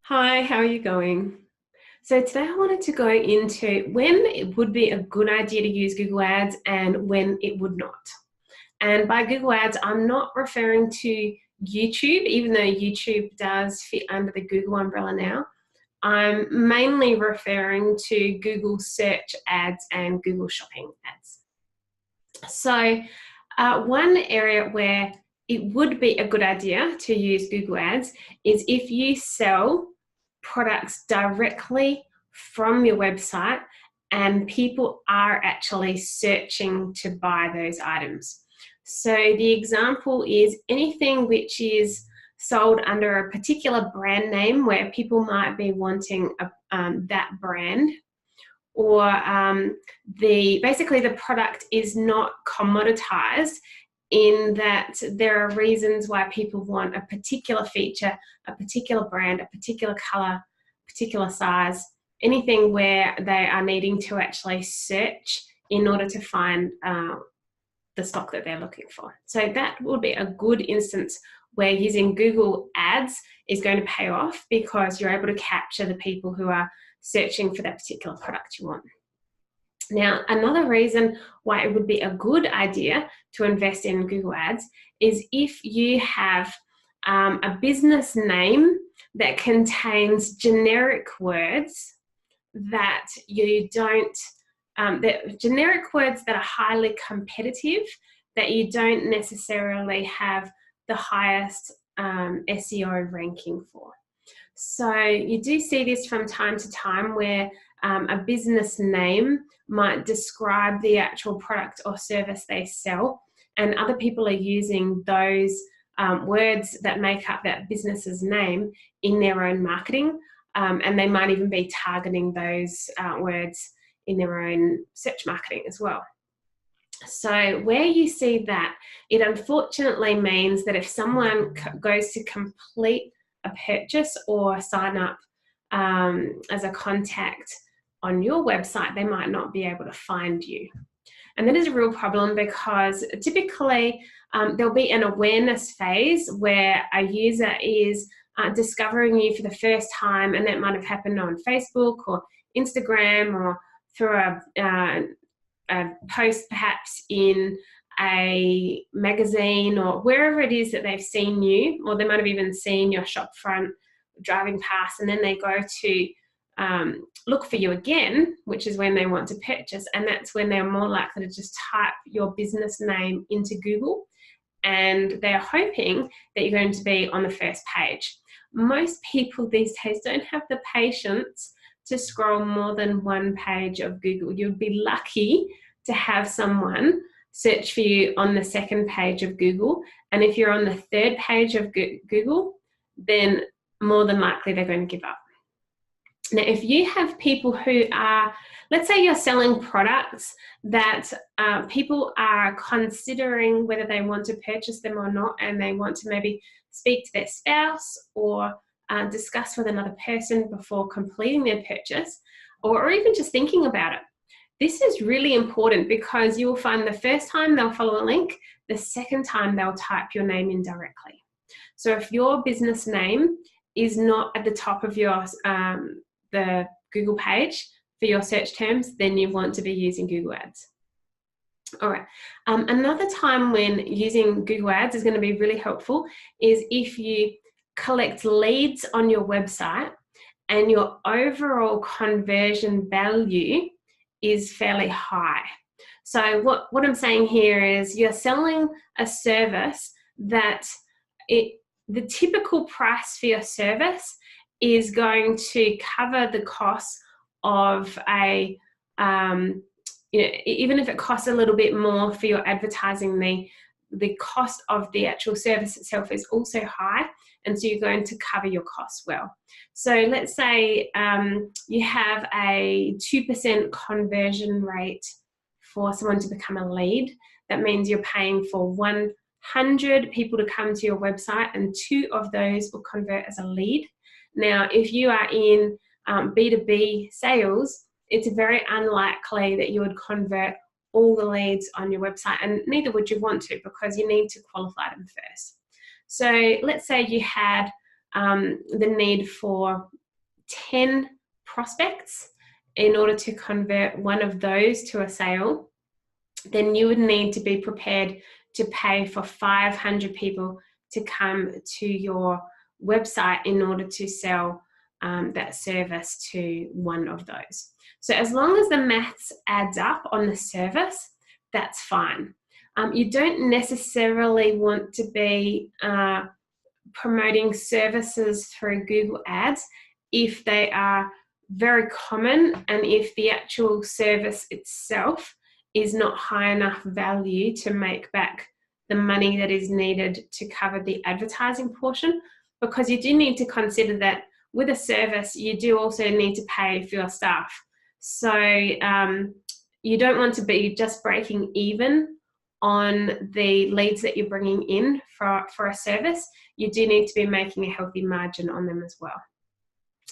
Hi, how are you going? So today I wanted to go into when it would be a good idea to use Google Ads and when it would not. And by Google Ads, I'm not referring to YouTube, even though YouTube does fit under the Google umbrella now. I'm mainly referring to Google search ads and Google shopping ads. So one area where it would be a good idea to use Google Ads is if you sell products directly from your website and people are actually searching to buy those items. So the example is anything which is sold under a particular brand name where people might be wanting that brand, or basically the product is not commoditized in that there are reasons why people want a particular feature, a particular brand, a particular color, particular size, anything where they are needing to actually search in order to find the stock that they're looking for. So that would be a good instance where using Google Ads is going to pay off because you're able to capture the people who are searching for that particular product you want. Now, another reason why it would be a good idea to invest in Google Ads is if you have a business name that contains generic words that you don't, generic words that are highly competitive, that you don't necessarily have the highest SEO ranking for. So you do see this from time to time where a business name might describe the actual product or service they sell, and other people are using those words that make up that business's name in their own marketing, and they might even be targeting those words in their own search marketing as well. So where you see that, it unfortunately means that if someone goes to complete a purchase or sign up as a contact on your website, they might not be able to find you. And that is a real problem because typically there'll be an awareness phase where a user is discovering you for the first time, and that might have happened on Facebook or Instagram or through a post perhaps in a magazine or wherever it is that they've seen you, or they might have even seen your shop front driving past, and then they go to look for you again, which is when they want to purchase, and that's when they're more likely to just type your business name into Google, and they're hoping that you're going to be on the first page. Most people these days don't have the patience to scroll more than one page of Google. You'd be lucky to have someone search for you on the second page of Google, and if you're on the third page of Google, then more than likely they're going to give up. Now, if you have people who are, let's say you're selling products that people are considering whether they want to purchase them or not, and they want to maybe speak to their spouse or discuss with another person before completing their purchase, or even just thinking about it. This is really important because you will find the first time they'll follow a link, the second time they'll type your name in directly. So if your business name is not at the top of your the Google page for your search terms, then you want to be using Google Ads. All right. Another time when using Google Ads is going to be really helpful is if you collect leads on your website and your overall conversion value is fairly high. So what I'm saying here is you're selling a service that the typical price for your service is going to cover the cost of a, even if it costs a little bit more for your advertising, the cost of the actual service itself is also high, and so you're going to cover your costs well. So let's say you have a 2% conversion rate for someone to become a lead. That means you're paying for 100 people to come to your website, and 2 of those will convert as a lead. Now, if you are in B2B sales, it's very unlikely that you would convert all the leads on your website, and neither would you want to because you need to qualify them first. So let's say you had the need for 10 prospects in order to convert one of those to a sale, then you would need to be prepared to pay for 500 people to come to your website in order to sell that service to one of those. So as long as the maths adds up on the service, that's fine. You don't necessarily want to be promoting services through Google Ads if they are very common and if the actual service itself is not high enough value to make back the money that is needed to cover the advertising portion, because you do need to consider that with a service you do also need to pay for your staff. So you don't want to be just breaking even on the leads that you're bringing in for a service. You do need to be making a healthy margin on them as well.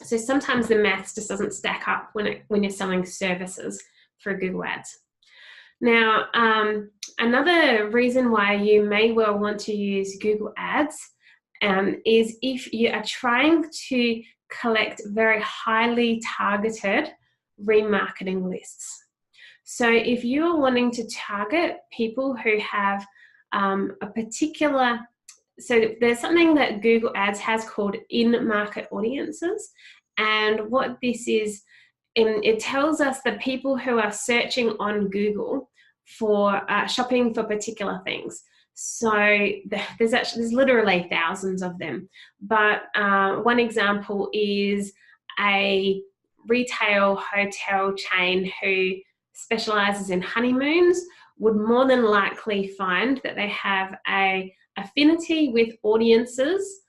So sometimes the maths just doesn't stack up when you're selling services through Google Ads. Now, another reason why you may well want to use Google Ads is if you are trying to collect very highly targeted remarketing lists. So if you're wanting to target people who have a particular, so there's something that Google Ads has called in-market audiences, and what this is, it tells us that people who are searching on Google for shopping for particular things. So there's literally thousands of them, but one example is a retail hotel chain who specializes in honeymoons would more than likely find that they have an affinity with audiences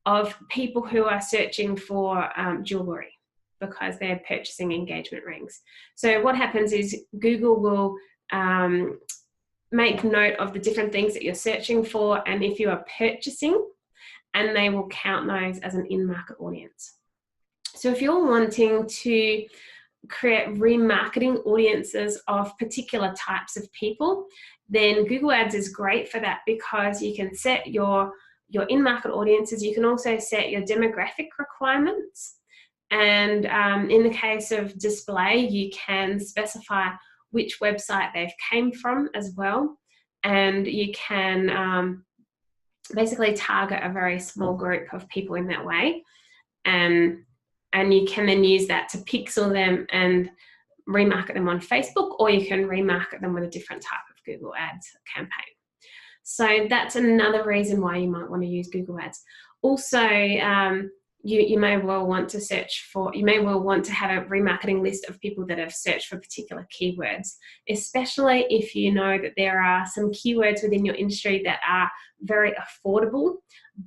of people who are searching for jewelry because they're purchasing engagement rings. So what happens is Google will make note of the different things that you're searching for and if you are purchasing, and they will count those as an in-market audience. So if you're wanting to create remarketing audiences of particular types of people, then Google Ads is great for that, because you can set your in-market audiences. You can also set your demographic requirements, and in the case of display, you can specify which website they've came from as well, and you can basically target a very small group of people in that way, and you can then use that to pixel them and remarket them on Facebook, or you can remarket them with a different type of Google Ads campaign. So that's another reason why you might want to use Google Ads. Also, you may well want to have a remarketing list of people that have searched for particular keywords, especially if you know that there are some keywords within your industry that are very affordable,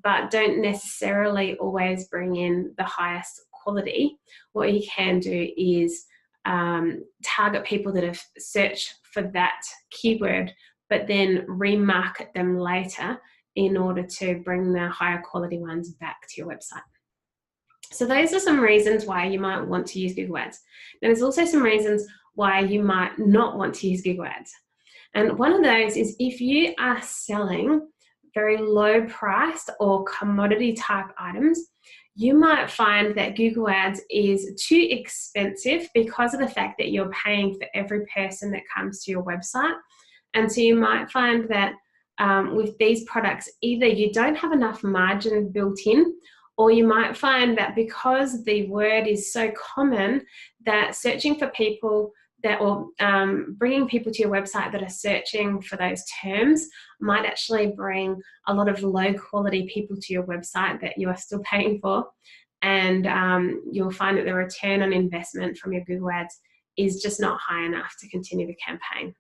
but don't necessarily always bring in the highest quality. What you can do is target people that have searched for that keyword, but then remarket them later in order to bring the higher quality ones back to your website. So those are some reasons why you might want to use Google Ads. Now, there's also some reasons why you might not want to use Google Ads. And one of those is if you are selling very low priced or commodity type items, you might find that Google Ads is too expensive because of the fact that you're paying for every person that comes to your website. And so you might find that with these products, either you don't have enough margin built in, or you might find that because the word is so common that searching for people or bringing people to your website that are searching for those terms might actually bring a lot of low quality people to your website that you are still paying for, and you'll find that the return on investment from your Google Ads is just not high enough to continue the campaign.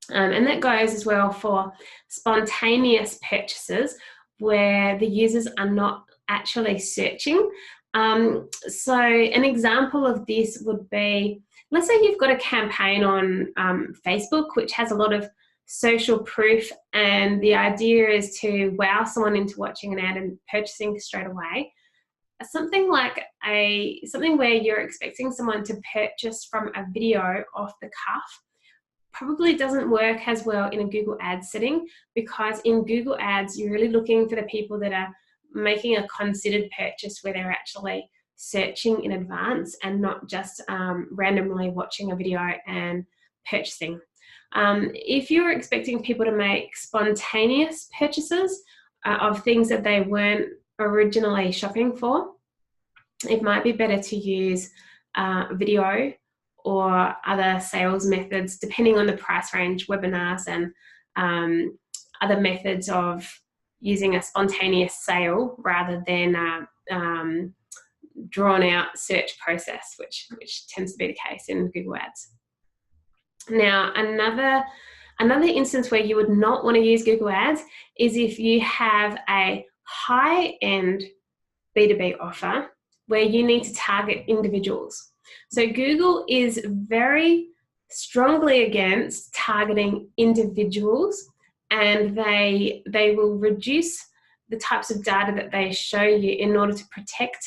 And that goes as well for spontaneous purchases where the users are not actually searching. So an example of this would be, let's say you've got a campaign on Facebook which has a lot of social proof, and the idea is to wow someone into watching an ad and purchasing straight away. Something where you're expecting someone to purchase from a video off the cuff probably doesn't work as well in a Google Ads setting, because in Google Ads you're really looking for the people that are making a considered purchase where they're actually searching in advance and not just randomly watching a video and purchasing. If you're expecting people to make spontaneous purchases of things that they weren't originally shopping for, it might be better to use video or other sales methods, depending on the price range, webinars and other methods of using a spontaneous sale rather than drawn out search process, which tends to be the case in Google Ads. Now, another instance where you would not want to use Google Ads is if you have a high-end B2B offer where you need to target individuals. So Google is very strongly against targeting individuals, and they will reduce the types of data that they show you in order to protect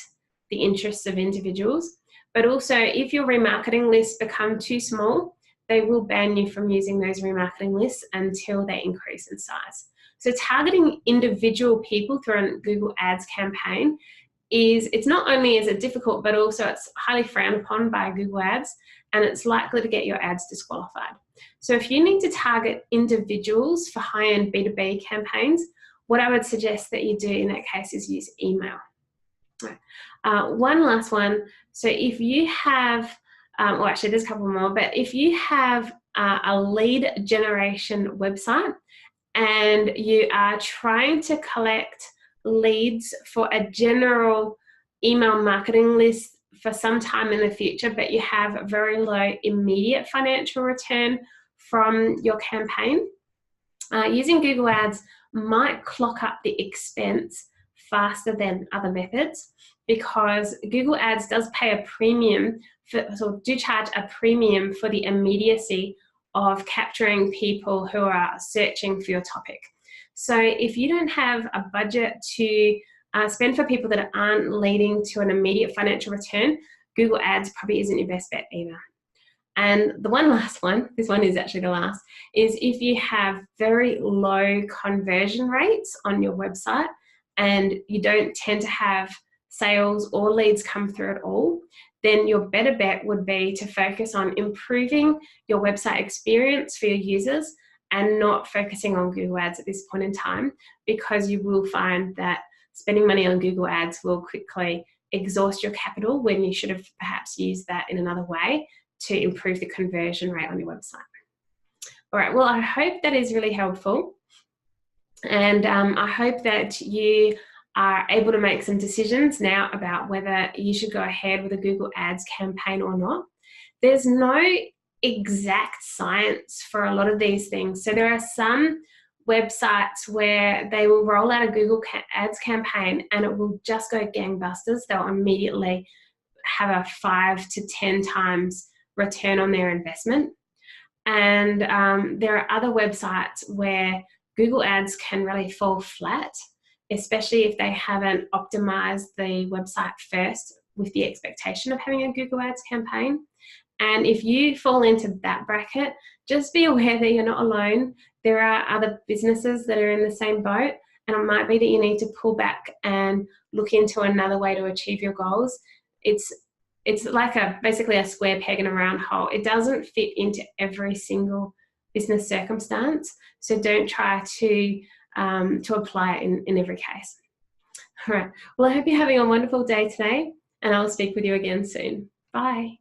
the interests of individuals. But also, if your remarketing lists become too small, they will ban you from using those remarketing lists until they increase in size. So targeting individual people through a Google Ads campaign it's not only is it difficult, but also it's highly frowned upon by Google Ads, and it's likely to get your ads disqualified. So if you need to target individuals for high-end B2B campaigns, what I would suggest that you do in that case is use email. One last one. So if you have, well, actually there's a couple more, but if you have a lead generation website and you are trying to collect leads for a general email marketing list for some time in the future, but you have a very low immediate financial return from your campaign, using Google Ads might clock up the expense faster than other methods, because Google Ads does pay a premium do charge a premium for the immediacy of capturing people who are searching for your topic. So if you don't have a budget to spend for people that aren't leading to an immediate financial return, Google Ads probably isn't your best bet either. And the one last one, this one is actually the last, is if you have very low conversion rates on your website and you don't tend to have sales or leads come through at all, then your better bet would be to focus on improving your website experience for your users and not focusing on Google Ads at this point in time, because you will find that spending money on Google Ads will quickly exhaust your capital when you should have perhaps used that in another way to improve the conversion rate on your website. All right, well, I hope that is really helpful, and I hope that you are able to make some decisions now about whether you should go ahead with a Google Ads campaign or not. There's no exact science for a lot of these things. So there are some websites where they will roll out a Google Ads campaign and it will just go gangbusters. They'll immediately have a 5 to 10 times return on their investment. And there are other websites where Google Ads can really fall flat, especially if they haven't optimized the website first with the expectation of having a Google Ads campaign. And if you fall into that bracket, just be aware that you're not alone. There are other businesses that are in the same boat, and it might be that you need to pull back and look into another way to achieve your goals. It's like basically a square peg in a round hole. It doesn't fit into every single business circumstance, so don't try to apply it in every case. All right, well, I hope you're having a wonderful day today, and I'll speak with you again soon. Bye.